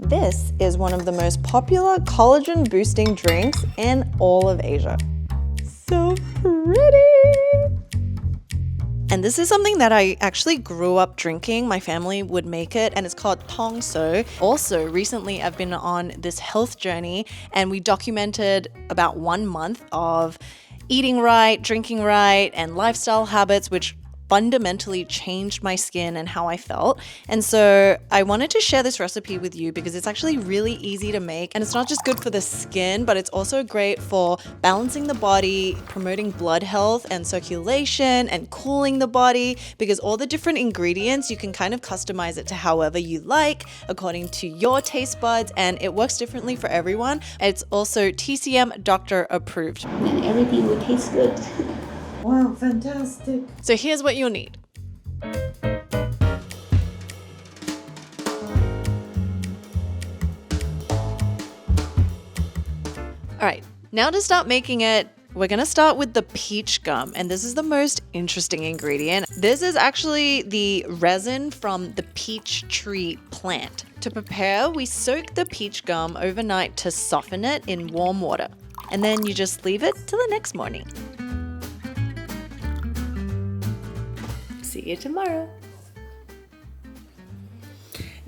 This is one of the most popular collagen boosting drinks in all of Asia. So pretty! And this is something that I actually grew up drinking. My family would make it, and it's called tong. Also, recently I've been on this health journey, and we documented about 1 month of eating right, drinking right, and lifestyle habits, which fundamentally changed my skin and how I felt. And so I wanted to share this recipe with you because it's actually really easy to make, and it's not just good for the skin, but it's also great for balancing the body, promoting blood health and circulation, and cooling the body, because all the different ingredients, you can kind of customize it to however you like according to your taste buds, and it works differently for everyone. It's also TCM doctor approved. And everything will taste good. Wow, fantastic. So here's what you'll need. All right, now to start making it, we're gonna start with the peach gum, and this is the most interesting ingredient. This is actually the resin from the peach tree plant. To prepare, we soak the peach gum overnight to soften it in warm water, and then you just leave it till the next morning. See you tomorrow.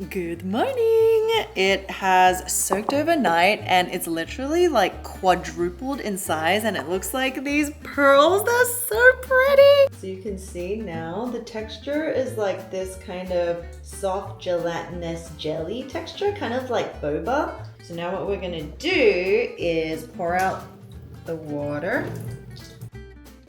Good morning. It has soaked overnight, and it's literally like quadrupled in size, and it looks like these pearls. They're so pretty. So you can see now the texture is like this kind of soft gelatinous jelly texture, kind of like boba. So now what we're gonna do is pour out the water.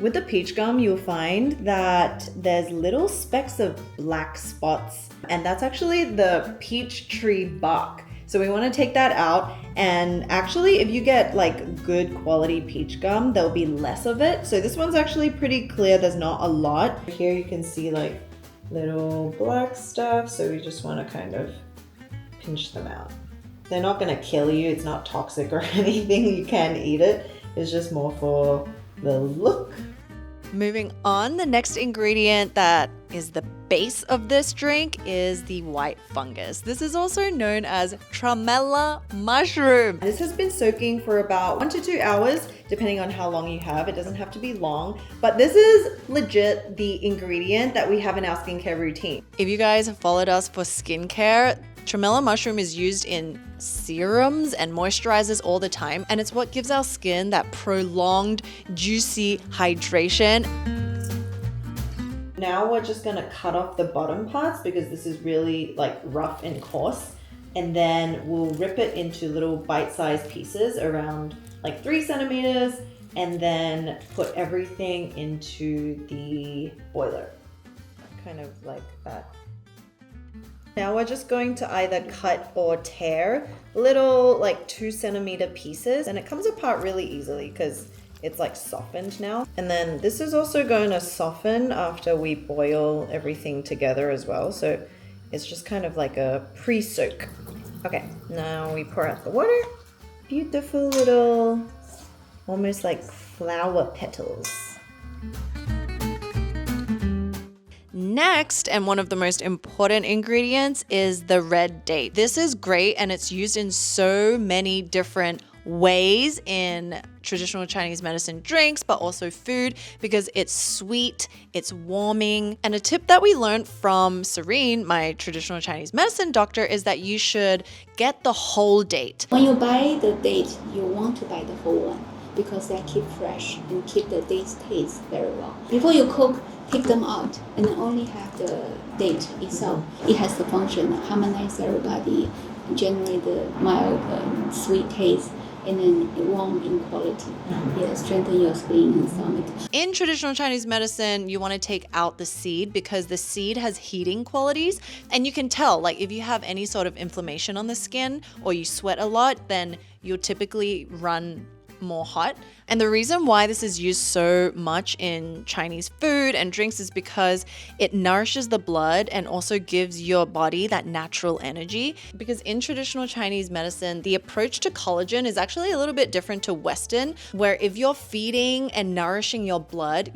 With the peach gum, you'll find that there's little specks of black spots, and that's actually the peach tree bark. So we want to take that out, and actually if you get like good quality peach gum, there'll be less of it. So this one's actually pretty clear, there's not a lot. Here you can see like little black stuff, so we just want to kind of pinch them out. They're not going to kill you, it's not toxic or anything, you can eat it. It's just more for the look. Moving on, the next ingredient that is the base of this drink is the white fungus. This is also known as tremella mushroom. This has been soaking for about 1 to 2 hours, depending on how long you have. It doesn't have to be long, but this is legit the ingredient that we have in our skincare routine. If you guys have followed us for skincare, tremella mushroom is used in serums and moisturizers all the time, and it's what gives our skin that prolonged, juicy hydration. Now we're just gonna cut off the bottom parts because this is really like rough and coarse, and then we'll rip it into little bite-sized pieces around like 3 centimeters, and then put everything into the boiler, kind of like that. Now we're just going to either cut or tear little like 2 centimeter pieces, and it comes apart really easily because it's like softened now. And then this is also going to soften after we boil everything together as well. So it's just kind of like a pre-soak. Okay, now we pour out the water. Beautiful little, almost like flower petals. Next, and one of the most important ingredients, is the red date. This is great, and it's used in so many different ways in traditional Chinese medicine drinks, but also food, because it's sweet, it's warming. And a tip that we learned from Serene, my traditional Chinese medicine doctor, is that you should get the whole date. When you buy the date, you want to buy the whole one because they keep fresh and keep the date's taste very well. Before you cook, take them out and only have the date itself. It has the function to harmonize everybody, generate the mild sweet taste, and then warm in quality. Yeah, strengthen your spleen and stomach. In traditional Chinese medicine, you want to take out the seed because the seed has heating qualities, and you can tell, like if you have any sort of inflammation on the skin or you sweat a lot, then you'll typically run more hot. And the reason why this is used so much in Chinese food and drinks is because it nourishes the blood and also gives your body that natural energy. Because in traditional Chinese medicine, the approach to collagen is actually a little bit different to Western, where if you're feeding and nourishing your blood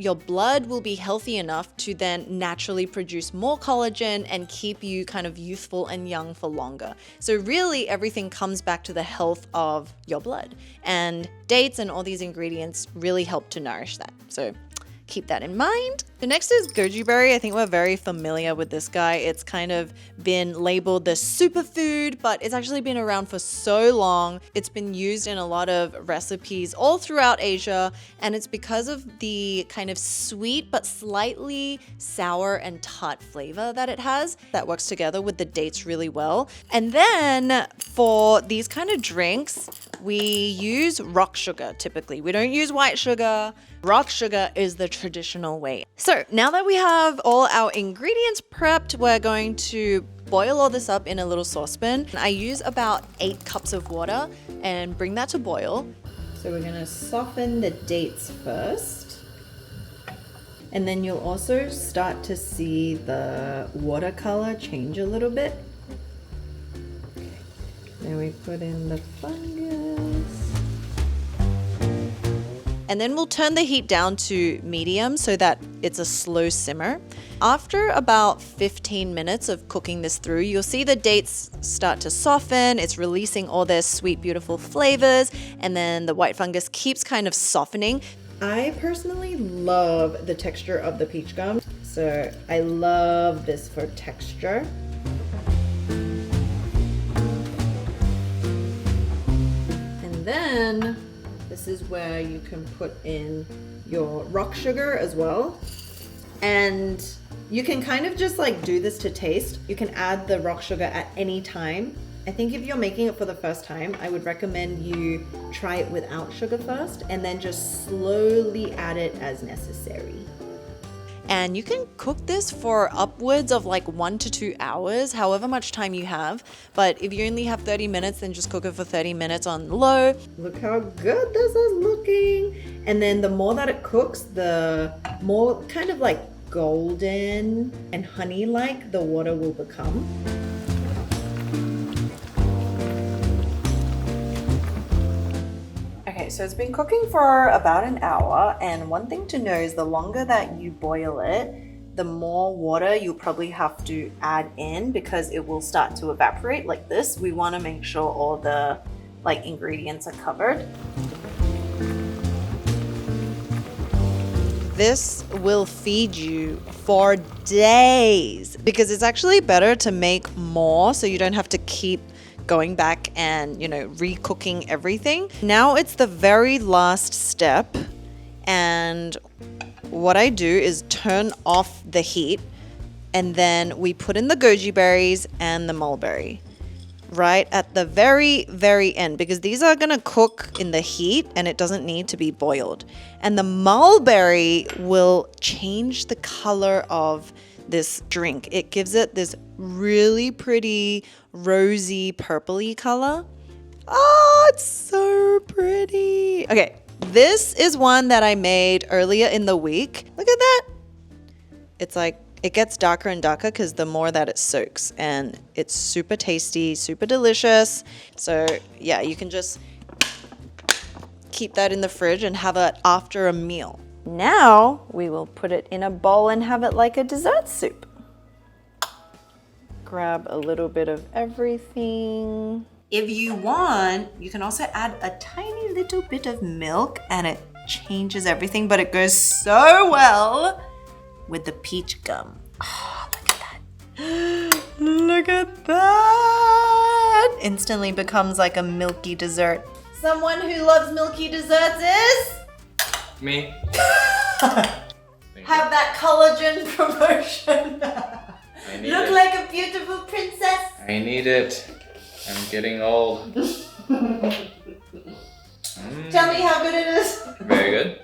will be healthy enough to then naturally produce more collagen and keep you kind of youthful and young for longer. So really everything comes back to the health of your blood. And dates and all these ingredients really help to nourish that. So keep that in mind. The next is goji berry. I think we're very familiar with this guy. It's kind of been labeled the superfood, but it's actually been around for so long. It's been used in a lot of recipes all throughout Asia, and it's because of the kind of sweet but slightly sour and tart flavor that it has that works together with the dates really well. And then for these kind of drinks, we use rock sugar typically. We don't use white sugar. Rock sugar is the traditional way. So now that we have all our ingredients prepped, we're going to boil all this up in a little saucepan. I use about 8 cups of water and bring that to boil. So we're gonna soften the dates first. And then you'll also start to see the watercolor change a little bit. Then we put in the fungus. And then we'll turn the heat down to medium so that it's a slow simmer. After about 15 minutes of cooking this through, you'll see the dates start to soften. It's releasing all their sweet, beautiful flavors. And then the white fungus keeps kind of softening. I personally love the texture of the peach gum. So I love this for texture. And then this is where you can put in your rock sugar as well. And you can kind of just like do this to taste. You can add the rock sugar at any time. I think if you're making it for the first time, I would recommend you try it without sugar first and then just slowly add it as necessary. And you can cook this for upwards of like 1 to 2 hours, however much time you have. But if you only have 30 minutes, then just cook it for 30 minutes on low. Look how good this is looking. And then the more that it cooks, the more kind of like golden and honey-like the water will become. Okay, so it's been cooking for about an hour, and one thing to know is the longer that you boil it, the more water you'll probably have to add in because it will start to evaporate like this. We want to make sure all the like ingredients are covered. This will feed you for days because it's actually better to make more so you don't have to keep going back and, re-cooking everything. Now it's the very last step, and what I do is turn off the heat, and then we put in the goji berries and the mulberry right at the very, very end because these are gonna cook in the heat and it doesn't need to be boiled. And the mulberry will change the color of this drink. It gives it this really pretty rosy purpley color. Oh, it's so pretty. Okay, this is one that I made earlier in the week. Look at that. It's like it gets darker and darker because the more that it soaks, and it's super tasty, super delicious. So yeah, you can just keep that in the fridge and have it after a meal. Now we will put it in a bowl and have it like a dessert soup. Grab a little bit of everything. If you want, you can also add a tiny little bit of milk and it changes everything, but it goes so well with the peach gum. Oh, look at that. Look at that. Instantly becomes like a milky dessert. Someone who loves milky desserts is? Me. Have that collagen promotion. Look like a beautiful princess. I need it. I'm getting old. Tell me how good it is. Very good.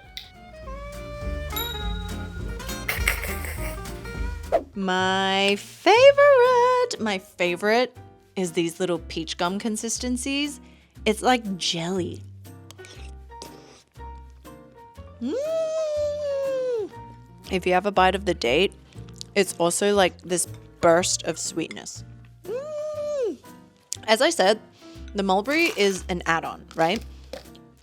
My favorite is these little peach gum consistencies. It's like jelly. If you have a bite of the date, it's also like this burst of sweetness. As I said, the mulberry is an add-on, right?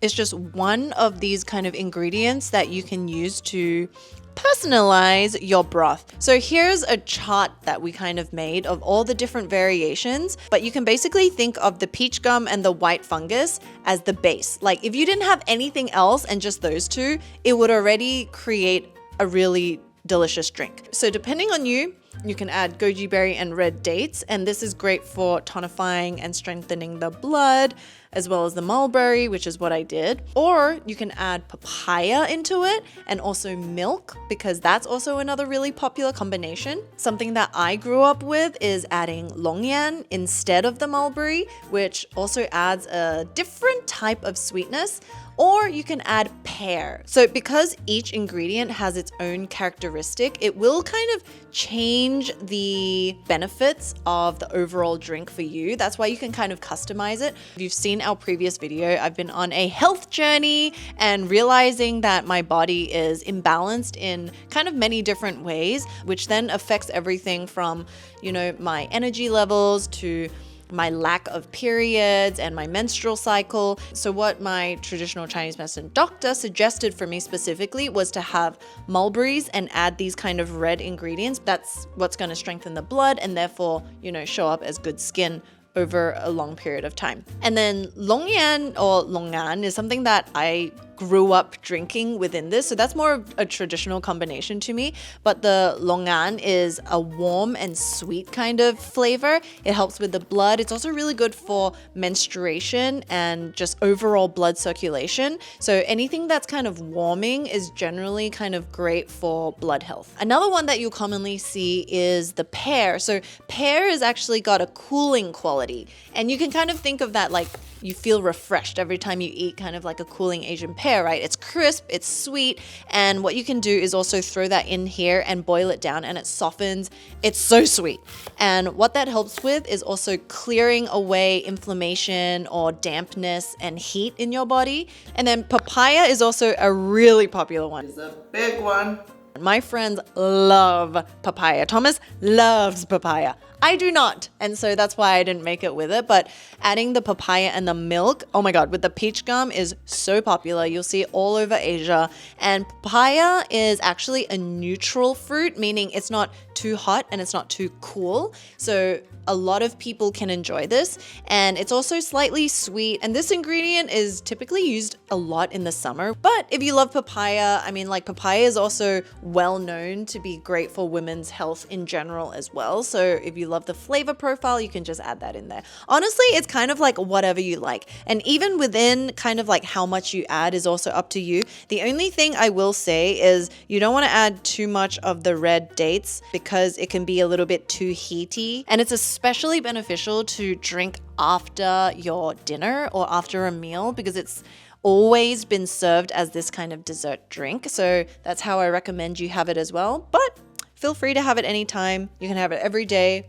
It's just one of these kind of ingredients that you can use to personalize your broth. So here's a chart that we kind of made of all the different variations, but you can basically think of the peach gum and the white fungus as the base. Like if you didn't have anything else and just those two, it would already create a really delicious drink. So depending on you, you can add goji berry and red dates, and this is great for tonifying and strengthening the blood, as well as the mulberry, which is what I did. Or you can add papaya into it and also milk, because that's also another really popular combination. Something that I grew up with is adding longan instead of the mulberry, which also adds a different type of sweetness. Or you can add pear. So because each ingredient has its own characteristic, it will kind of change the benefits of the overall drink for you. That's why you can kind of customize it. If you've seen our previous video, I've been on a health journey and realizing that my body is imbalanced in kind of many different ways, which then affects everything from, you know, my energy levels to my lack of periods and my menstrual cycle. So what my traditional Chinese medicine doctor suggested for me specifically was to have mulberries and add these kind of red ingredients. That's what's going to strengthen the blood and therefore, you know, show up as good skin over a long period of time. And then longan or longan is something that I grew up drinking within this. So that's more of a traditional combination to me. But the longan is a warm and sweet kind of flavor. It helps with the blood. It's also really good for menstruation and just overall blood circulation. So anything that's kind of warming is generally kind of great for blood health. Another one that you'll commonly see is the pear. So pear has actually got a cooling quality. And you can kind of think of that like you feel refreshed every time you eat kind of like a cooling Asian pear, right? It's crisp, it's sweet, and what you can do is also throw that in here and boil it down and it softens. It's so sweet. And what that helps with is also clearing away inflammation or dampness and heat in your body. And then papaya is also a really popular one. It's a big one. My friends love papaya. Thomas loves papaya. I do not. And so that's why I didn't make it with it. But adding the papaya and the milk, oh my God, with the peach gum is so popular. You'll see it all over Asia. And papaya is actually a neutral fruit, meaning it's not too hot and it's not too cool. So a lot of people can enjoy this. And it's also slightly sweet. And this ingredient is typically used a lot in the summer. But if you love papaya, I mean, like papaya is also well known to be great for women's health in general as well. So if you love the flavor profile, you can just add that in there. Honestly, it's kind of like whatever you like. And even within kind of like how much you add is also up to you. The only thing I will say is you don't want to add too much of the red dates because it can be a little bit too heaty. And it's especially beneficial to drink after your dinner or after a meal because it's always been served as this kind of dessert drink. So that's how I recommend you have it as well. But feel free to have it anytime. You can have it every day.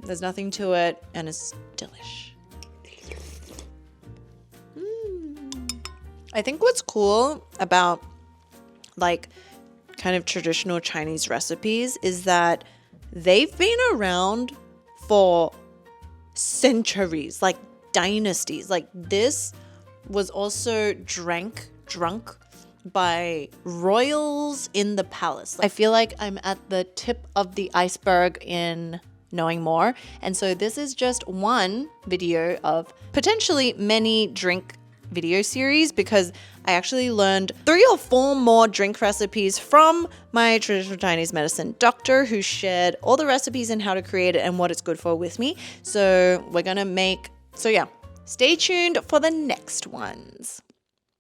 There's nothing to it and it's delish. I think what's cool about like kind of traditional Chinese recipes is that they've been around for centuries, like dynasties. Like this was also drunk by royals in the palace. I feel like I'm at the tip of the iceberg in knowing more. And so this is just one video of potentially many drink video series because I actually learned 3 or 4 more drink recipes from my traditional Chinese medicine doctor who shared all the recipes and how to create it and what it's good for with me. So we're gonna make, so yeah, stay tuned for the next ones.